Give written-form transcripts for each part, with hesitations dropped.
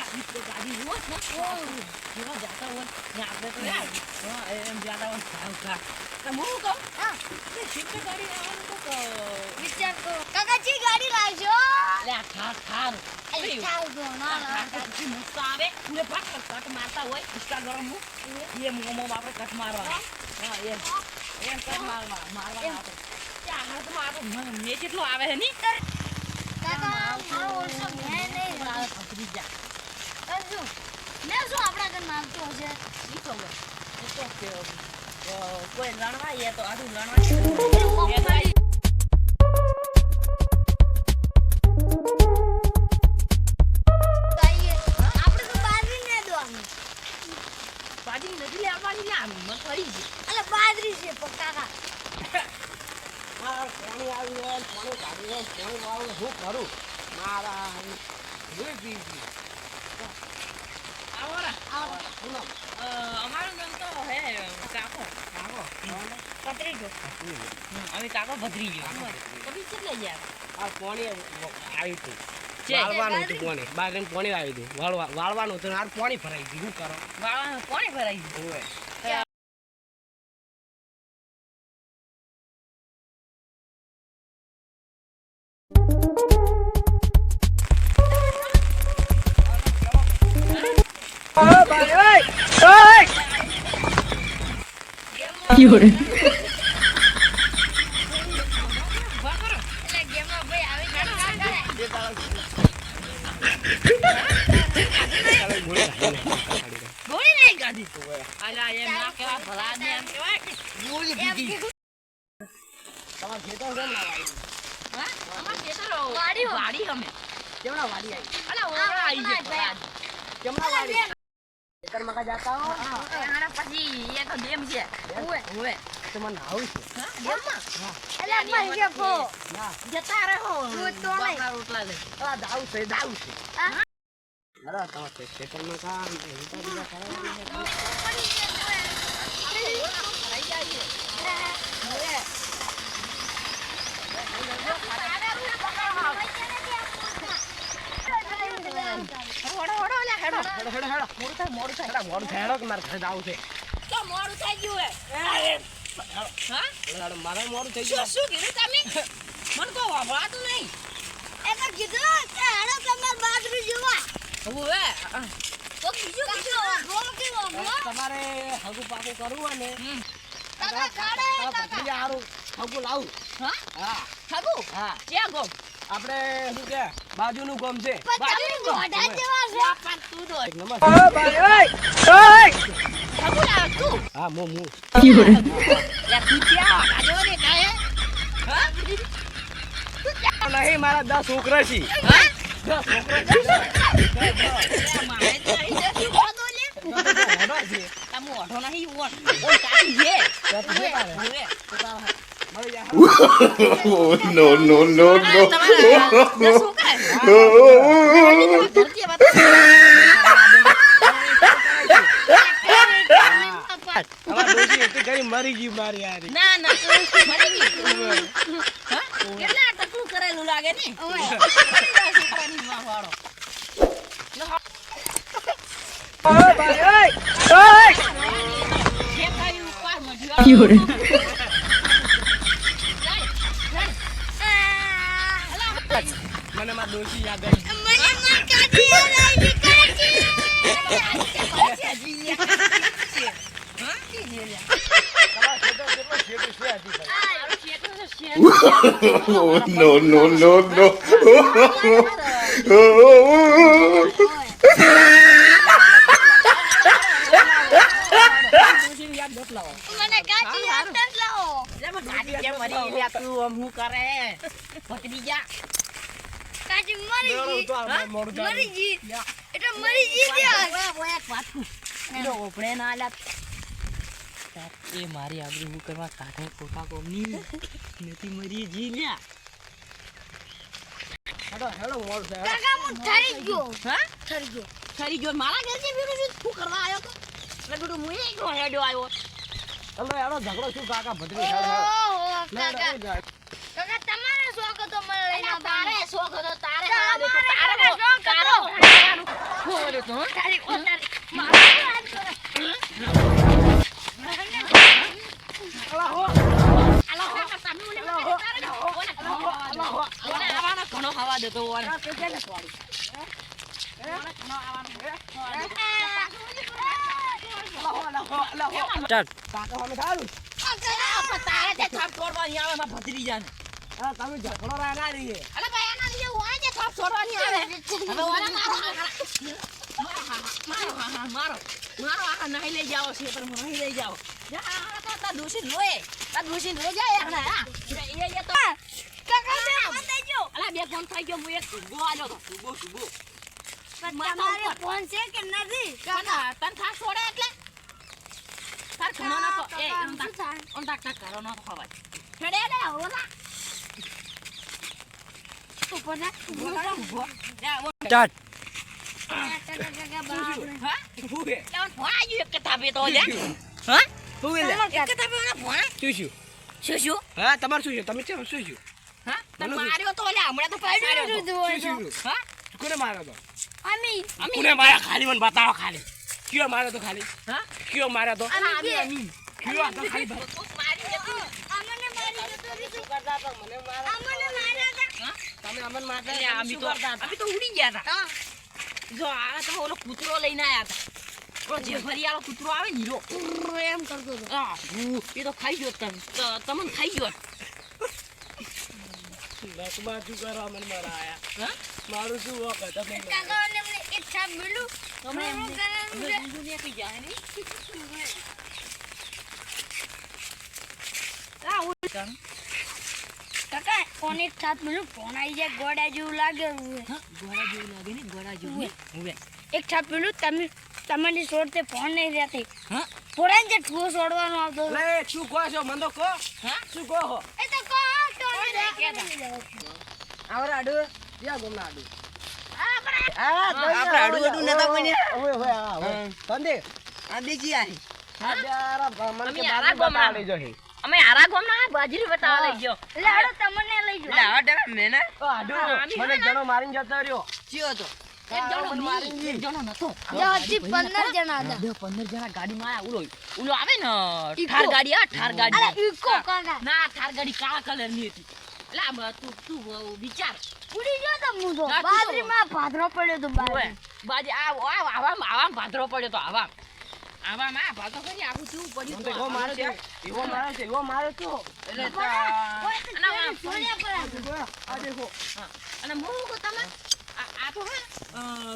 તો ગાડી હોત ને જેવા જાતા હોય ને આપણે તો એમ જાતા હોય ખાવ તો હું કહું તે શિફ્ટ ગાડી આવવાનું તો વિચાર કરો કાકાજી ગાડી લાવજો લે ખાર ચાલ દો ના મસ્ત આવે પૂરે કટ મારતા હોય ઇન્સ્ટાગ્રામ માં એ મોમો આપણે કટ મારવા હા એમ કટ મારવા આપણે ત્યાં હાથમાં આપણે મે કેટલો આવે હે ની કાકા મારો ઓછો મે નહીં આવે ફરી જા કરજો મેં શું આપણા ઘર માંગતો હશે ઈ તો કોઈ લણવા એ તો આડું લણવા બાજરી નથી લેવાની લે આમ મગફળી છે અલે બાજરી છે કાકા પાણી આવી હોય પાણી કાઢી હોય પાણી વાળું શું કરું મારા જોઈ પી અમારું નામ તો હે કાકો પતરી ગયો અમે કાકો ભદ્રી ગયો કભી કેટલે ગયા આ પાણી આવ્યું હતું વાળવાનું હતું પાણી બાર પાણી આવ્યું હતું વાળવાનું હતું આ પાણી ભરાઈ ગયું શું કરો વાળવાનું પાણી ભરાઈ ગયું હોય એટલે ગેમમાં ભાઈ આવી ગોળી નહીં ગાધી અલા એમ ના કેવા ભલા ને એમ કેવાય કે ગોળી દીધી તમાર ખેતર કેમ ના વાળી હા અમાર ખેતર વાડી અમે કેમના વાળી આવી અલા ઓરા આવી છે કેમના વાળી ખેતર માં જાતા હો આના પછી એક ડેમ છે ઓવે તમને આવું છે હા ડેમમાં એટલે મરી ગયો ફો ના જતા રહો તું તો નહીં. બાપના રોટલા લઈ આ દાવ છે હા અરે તમાર ખેતર માં કામ ઉતા દીધા રહી જાય છે હેડો મોડું થાય કે મારે ઘરે જાવું છે તો મોડું થઈ ગયું હા મારે મોડું થઈ શું ગયું શું કીધું તમે મને કહો વાળાતું નહીં એ તો કીધું કે હેડો તમાર બાજરી જોવા ઓવે તો બીજું કીધું ગોળ કેવો ગોળ તમારે હગું પાકું કરવું હોય ને કાકા ખાડે ભત્રીજા હારું હગું લાવું હા હા ખાબુ હા ક્યાં ગો આપણે શું કે બાજુનું ગામ છે પછી ગોઢા જેવા છે પણ તું તો નમસ્તે ખાબુ લાવ તું હા મો લે તું ક્યાં આજો ને કાય હા નહીં મારા 10 છોકરા છે હા 10 છોકરા મારે તો અહીં જશું કોતો લે છે તમો ઓઢો નહીં ઓન કાકી જે ઓવે મળી જાય Oh, no, no, no, no. તમારા શું અમાર ડોશી હતી ઘરે મરી ગઈ મારી યારી ના ના મરી ગઈ હા કેટલા ટકલું કરેલું લાગે ને ઓય છોકરાની માં વાળો જે કાઈ ઉપર મજ્યો મને માર ડોશી યાદ આવી મને માર કાકી યાદ આવી Oh, no, no, no, no. મને કાકી યાદ જ લાવો હું કરે પતરી જા કાકી મરી ગઈ મોડું મરી ગઈ એટલે મરી ગઈ ત્યાં ઓપડે ના આલ્યા એ મારી આગળ હું કરવા કાઢે ખોટા કોમની નથી મરી જી લ્યા હેડો મોડ છે કાકા હું ઠરી ગયો હા ઠરી ગયો ખરી ગયો મારા ઘર છે બીરું શું કરવા આવ્યો તો એટલે બીડું હું એકલો હેડ્યો આવ્યો તમે હેડો ઝઘડો શું કાકા ભદ્રી હેડો ઓહો હેડો કાકા કાકા તમારે શોખ હતો મને લઈને તારે શોખ હતો તારે તમારે તારે શોખ હતો. તારે તો હો. તારી ઓ તારી મારો હાથ કરો. ઓને આવવાનો ઘણો ખાવા દેતો ઓને. કાકા અમે થારું તારે તે થાપ છોડવાની આવે માં ભત્રીજાને. હા તમે ઝઘડો રાગા રહીએ અરે ભાઈ એના લીધે હું આજે થાપ છોડવાની આવે. હવે ઓને મારો આખા નહીં લઈ જાઓ છે પણ નહીં લઈ જાઓ. તા દોષી લોય જાય આખા. હા એ તો કાકા બે બતાઈ જો. અલા બે ફોન થઈ ગયો હું એક સુબો આલ્યો તો સુબો તમારે ફોન છે કે નથી? કાકા તન થાપ છોડે એટલે તાર ઘણો ના તો એ ઓન તાક કરો ના ખવાય. છેડે ને ઓલા ઉપર ના ઉભો જા ઓ સ્ટાર્ટ કાકા બાપ. હા હું હે લેવન ભણા ગયું એક કિતાબે તો લે. હા હું હે એક કિતાબે ઓના ભણા શું હા તમારું શું છે તમે કેમ શું છે હા તને માર્યો તો લે હમણાં તો પાડ્યો તો. શું હા કોને માર્યો તો અમી કોને માર્યા ખાલી મને બતાવો ખાલી કયો માર્યો તો ખાલી હા કયો માર્યો તો અમી કયો આ તો ખાલી અમને મારી જતો રીતું કરતા તો મને મારા અમને માર્યા હતા. તમે અમન મારતા એટલે અમે તો ઉડી ગયા હતા. જો આ તો ઓલો કૂતરો લઈને આયા હતા. ઓલો જે ફરિયાળો કૂતરો આવે ને હીરો એમ કરતો હતો. હા એ તો ખાઈ ગયો તમને ખાઈ ગયો. લકમાં શું કરવા મને મારાયા હા મારું શું વખત તમે કાકા મને એક છાપ મળ્યું. તમે હું એમને કરે બીજું ને કઈ જાય નહીં. આ ઓલી કામ કાકા ફોન એક છાપ મળ્યું. ફોન આવી જાય ગોડા જેવું લાગે. હા ગોળા જેવું લાગે ને ગોળા જેવું હવે એક છાપ મળ્યું. તમારી છોડતે ફોન નહીં રહેતી. હા થોડા જે ઠુઓ છોડવાનો આવતો. લે શું કહો છો મને તો કહો હા શું કહો એ તો કહો તો આવરા આડુ યા ગોમના આડુ આપણે આડું આડું નતા બન્યા. ઓય ઓય આ બંદે આ બીજી આહી. આ યાર મને અમે કે આરા બાજુ ગોમના. બતાવી લેજો હે અમે આરા ગોમના બાજરી બતાવવા લઈ ગયો. લાડો તમને લઈ એટલે જાઓ. આવા ટાઈમે મેને આડુ મને જણો મારીને જતો રહ્યો ચિયો તો. એક જણો મને મારી નહીં, એક જણો નતો. જો હજી 15 જણા હતા. 15 જણા ગાડીમાં આયા. ઓલો આવે ને ઈકો. ઠાર ગાડી હા ઠાર ગાડી. અરે ઈકો કાકા ના ઠાર ગાડી કાળા કલરની હતી. એટલે આ તું વિચાર ઉડી ગયો તો હું તો. ના, બાજરીમાં ભાદરો પડ્યો તો ઓય, બાજરી. બાજી આવામ ભાદરો પડ્યો તો આવામ આ ભાદરો કરી આખું ચૂ પડ્યું મને તો તો એવો મારે છે એવો મારે તો એટલે કોઈ તો અને તેને છોડ્યા પર આવ્યો. આ દેખો હા. અને હું કહું તમે આ તો હે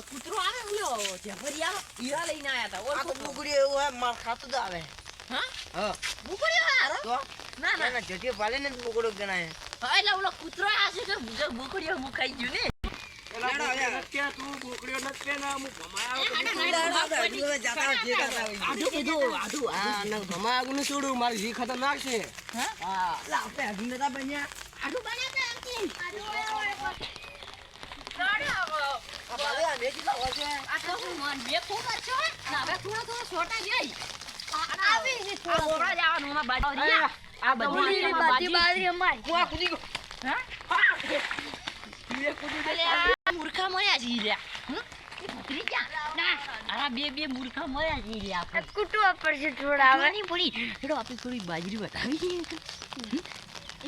કૂતરો આવે ઓલો જફરી આવે ઈરા લઈને આયા હતા. આ તો ઓળખો તો. બુગડી એવું હે માર ખાતું તો આવે. હા હા. બુકડ્યો હારો તો ના ના એના જટી પાલે ને બુગડો ગણાય. હા, એટલે ઓલો કૂતરો આ છે કે બુકડ્યો મુકાઈ ગયું ને કે તું બોકડીઓ નથી કે ના હું ભમાયા આડું કીધું આડું હા ને ભમાયા ગુને છોડું મારી જી ખતરનાક છે હા હા આપણે હજી નતા બન્યા. આડું બન્યા તા આમથી. આ ભાલે આ મેજી લાવો છે. આ તો હું મન બે ખૂબ જ છો ને હવે થોડો છોટા જાય આવી છે આ બોરા જવાનું માં બાજુ આ બધી બાજરી અમારી. કુવા કૂદી ગયો. હા એટલે આ મૂર્ખા મળ્યા છે ઈ રહ્યા. હમ? ઈ ભત્રી ક્યાં? ના આ બે મૂર્ખા મળ્યા છે ઈ રહ્યા આપણે. કુટવા પડશે થોડા હવે. આવવાની પડી હેડો આપણે થોડી બાજરી બતાવી દઈએ તો.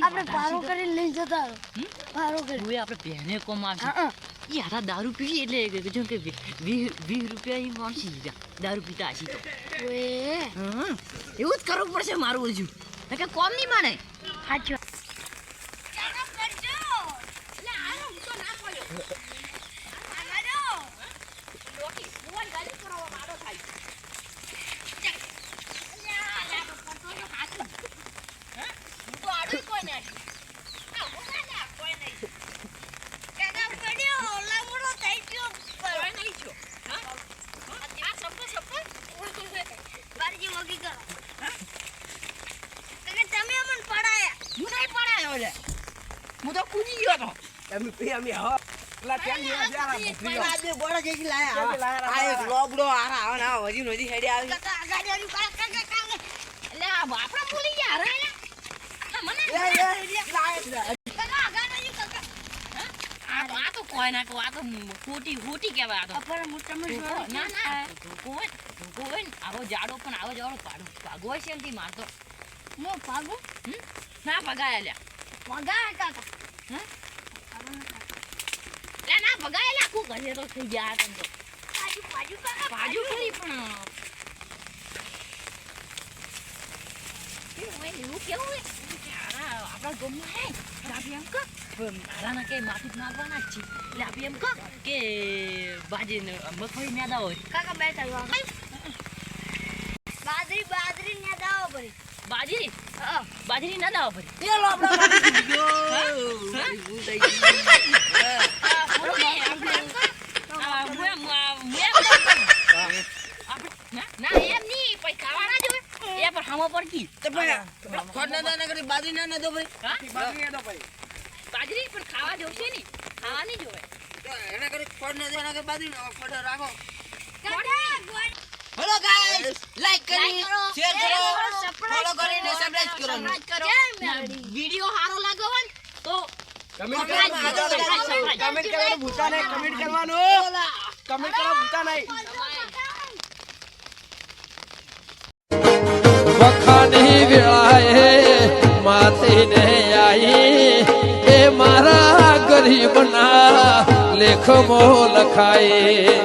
આપણે પારો કરીને લઈ જતા રહો. પારો કરી. હવે આપણે પહેને કોમ આવશે હા ઈ હારા દારૂ પી એટલે જો કે 20 રૂપિયા ઈ મળશે ઈ રહ્યા. દારૂ પીતા હશી તો ઓએ હા એવું જ કરવું પડશે મારું હજુ કે કોમ નહીં માને હાચો. બારજી વગી કરો. તમે અમને પડાયા. હું નહીં પડાયો લે હું તો કૂદી ગયો તો અમે હા પેલા ત્યાં ગયા જરા ભૂલી આ બે બોડા જેકી લાયા. ક્યાંથી લાયા? આ એક લોબડો આરા આવે ને આ હજી નદી હેડી આવી. કાકા આ ગાડીઓની કાકા કાકા. એટલે આ બાપડા ભૂલી ગયા રે મને લાયા. કાકા આ ગાડીઓની કાકા. આ તો કોઈ ના કહો આ તો ખોટી કહેવાય આ તો અપર મોટામાં ધોકો- ના ના ધોકો હોય ને આવો જાડો પણ આવો જાડો ભાગો હોય છે એમથી મારતો મો ભાગો ના ભગાય લ્યા વગા કાકા હા? લે ના ભગાય લ્યા કુ ઘરે તો થઈ ગયા તમ તો પાજુ કાકા બાજુ ખરી પણ એવું કેવું હે આપણા ગામમાં હે આપણે એમ કહો મારાના કઈ માથું જ નાખવાના જ છે એટલે આપણે એમ કહો કે બાજી મગફળી ન્યાદા હોય કાકા બેઠા બાદરી ને દાવો પડી બાજરી બાજરી ના દાવા પડી એ લો આપણા બાજુ ગયો. હા? ભૂલ થઈ ગઈ. ના એમ નહીં પછી ખાવાના જ હોય એ પણ હામો પડતી તો ભાઈ, ખોટ ના દાના કરી બાજરી ના ના દો ભાઈ. બાજરી પણ ખાવા જોશે ને ખાવાની જ હોય તો એના કરી ખોટ ના દાના કરી બાજરી ના ખોટ રાખો. કાકા હેલો ગાઈસ, લાઈક કરી, Like કરો, શેર કરો, subscribe ફોલો કરીને કરો, સબસ્ક્રાઇબ કરવાનું. જય મેલડી વિડિયો સારો લાગ્યો હોય ને તો કમેન્ટ કમેન્ટ કરવાનું કમેન્ટ કરવાનું ભૂલતા નહીં. કમેન્ટ કરવાનું કમેન્ટ કરવા ભૂલતા નહીં. વખાની વેળાએ માથીને આઈ એ મારા ગરીબના લેખમાં લખાય.